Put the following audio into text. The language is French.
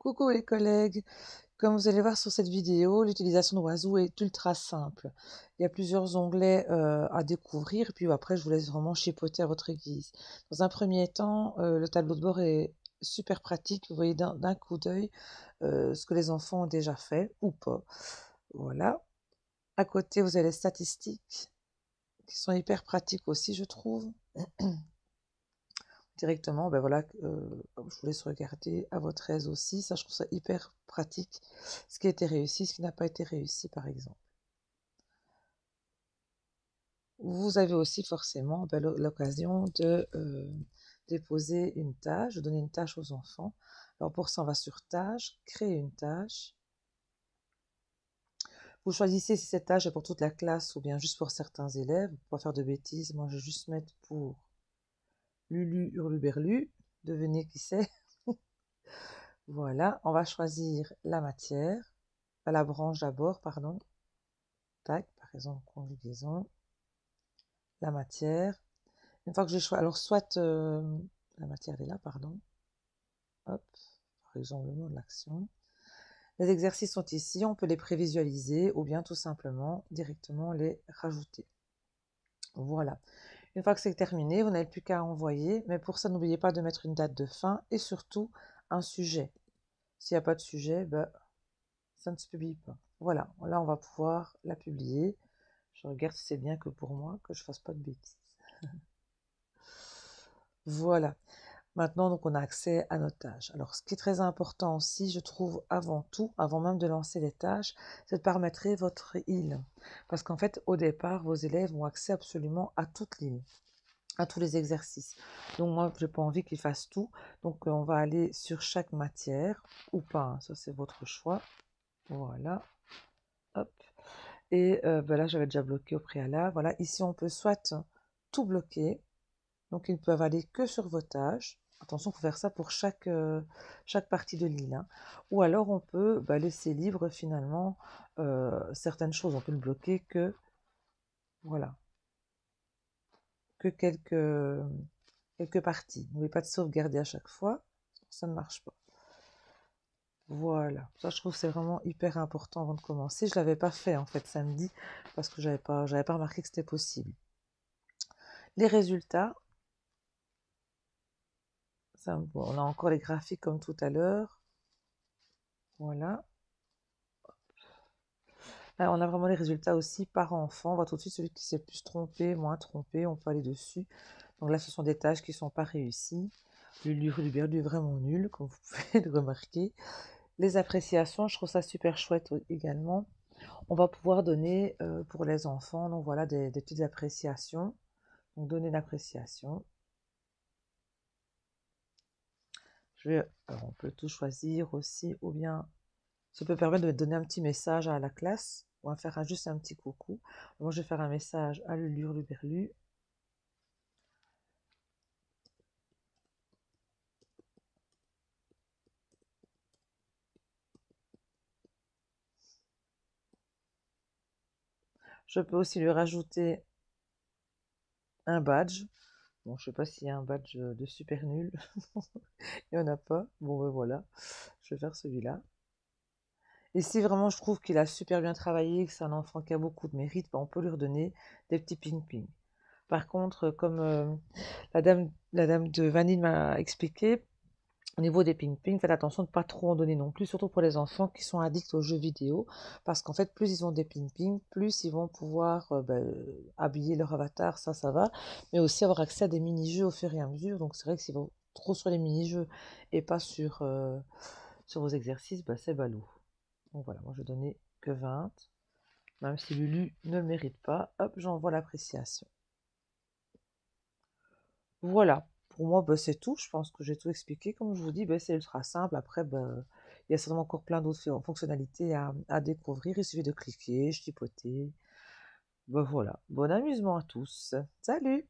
Coucou les collègues, comme vous allez voir sur cette vidéo, l'utilisation de Oiseau est ultra simple. Il y a plusieurs onglets à découvrir, puis après je vous laisse vraiment chipoter à votre guise. Dans un premier temps, le tableau de bord est super pratique, vous voyez d'un coup d'œil ce que les enfants ont déjà fait ou pas. Voilà. À côté, vous avez les statistiques qui sont hyper pratiques aussi, je trouve. Directement, ben voilà, je vous laisse regarder à votre aise aussi. Ça, je trouve ça hyper pratique. Ce qui a été réussi, ce qui n'a pas été réussi, par exemple. Vous avez aussi forcément ben, l'occasion de déposer une tâche, de donner une tâche aux enfants. Alors pour ça, on va sur tâche, créer une tâche. Vous choisissez si cette tâche est pour toute la classe ou bien juste pour certains élèves. Pour pas faire de bêtises, moi je vais juste mettre pour Lulu Hurluberlu. Devinez qui c'est. Voilà, on va choisir la matière, pas la branche d'abord, pardon. Tac, par exemple, conjugaison, la matière. Une fois que j'ai choisi, alors soit la matière elle est là, pardon. Hop, par exemple, le nom de l'action. Les exercices sont ici, on peut les prévisualiser ou bien tout simplement directement les rajouter. Voilà. Une fois que c'est terminé, vous n'avez plus qu'à envoyer, mais pour ça, n'oubliez pas de mettre une date de fin et surtout un sujet. S'il n'y a pas de sujet, ben, ça ne se publie pas. Voilà, là on va pouvoir la publier. Je regarde si c'est bien que pour moi, que je fasse pas de bêtises. Voilà, maintenant donc on a accès à nos tâches. Alors ce qui est très important aussi, je trouve avant tout, avant même de lancer les tâches, c'est de paramétrer votre île. Parce qu'en fait, au départ, vos élèves ont accès absolument à toute l'île, à tous les exercices. Donc moi, j'ai pas envie qu'ils fassent tout. Donc on va aller sur chaque matière, ou pas, hein, ça c'est votre choix. Voilà, hop. Et ben là, j'avais déjà bloqué au préalable. Voilà, ici, on peut soit tout bloquer, donc ils ne peuvent aller que sur vos tâches. Attention, il faut faire ça pour chaque partie de l'île, hein. Ou alors, on peut laisser libre finalement certaines choses. On peut le bloquer que, voilà, que quelques parties. N'oubliez pas de sauvegarder à chaque fois, ça ne marche pas. Voilà, ça je trouve que c'est vraiment hyper important avant de commencer. Je ne l'avais pas fait en fait samedi parce que j'avais pas remarqué que c'était possible. Les résultats, ça, bon, on a encore les graphiques comme tout à l'heure. Voilà. Là, on a vraiment les résultats aussi par enfant. On voit tout de suite celui qui s'est plus trompé, moins trompé. On peut aller dessus. Donc là, ce sont des tâches qui ne sont pas réussies. Le livre du est vraiment nul, comme vous pouvez le remarquer. Les appréciations, je trouve ça super chouette également. On va pouvoir donner pour les enfants, donc voilà, des petites appréciations. Donc donner l'appréciation. Alors on peut tout choisir aussi, ou bien ça peut permettre de donner un petit message à la classe, ou à faire juste un petit coucou. Moi, je vais faire un message à Lulu Hurluberlu. Je peux aussi lui rajouter un badge. Bon, je sais pas s'il y a un badge de super nul. Il n'y en a pas. Bon, ben voilà. Je vais faire celui-là. Et si vraiment je trouve qu'il a super bien travaillé, que c'est un enfant qui a beaucoup de mérite, ben on peut lui redonner des petits ping-ping. Par contre, comme la dame de Vanille m'a expliqué, au niveau des ping-ping, faites attention de ne pas trop en donner non plus, surtout pour les enfants qui sont addicts aux jeux vidéo, parce qu'en fait, plus ils ont des ping-ping, plus ils vont pouvoir habiller leur avatar, ça va, mais aussi avoir accès à des mini-jeux au fur et à mesure. Donc c'est vrai que s'ils vont trop sur les mini-jeux et pas sur vos exercices, c'est balou. Donc voilà, moi je vais donner que 20, même si Lulu ne le mérite pas. Hop, j'envoie l'appréciation. Voilà, pour moi, c'est tout. Je pense que j'ai tout expliqué. Comme je vous dis, c'est ultra simple. Après, il y a certainement encore plein d'autres fonctionnalités à découvrir. Il suffit de cliquer, chipoter. Voilà. Bon amusement à tous. Salut!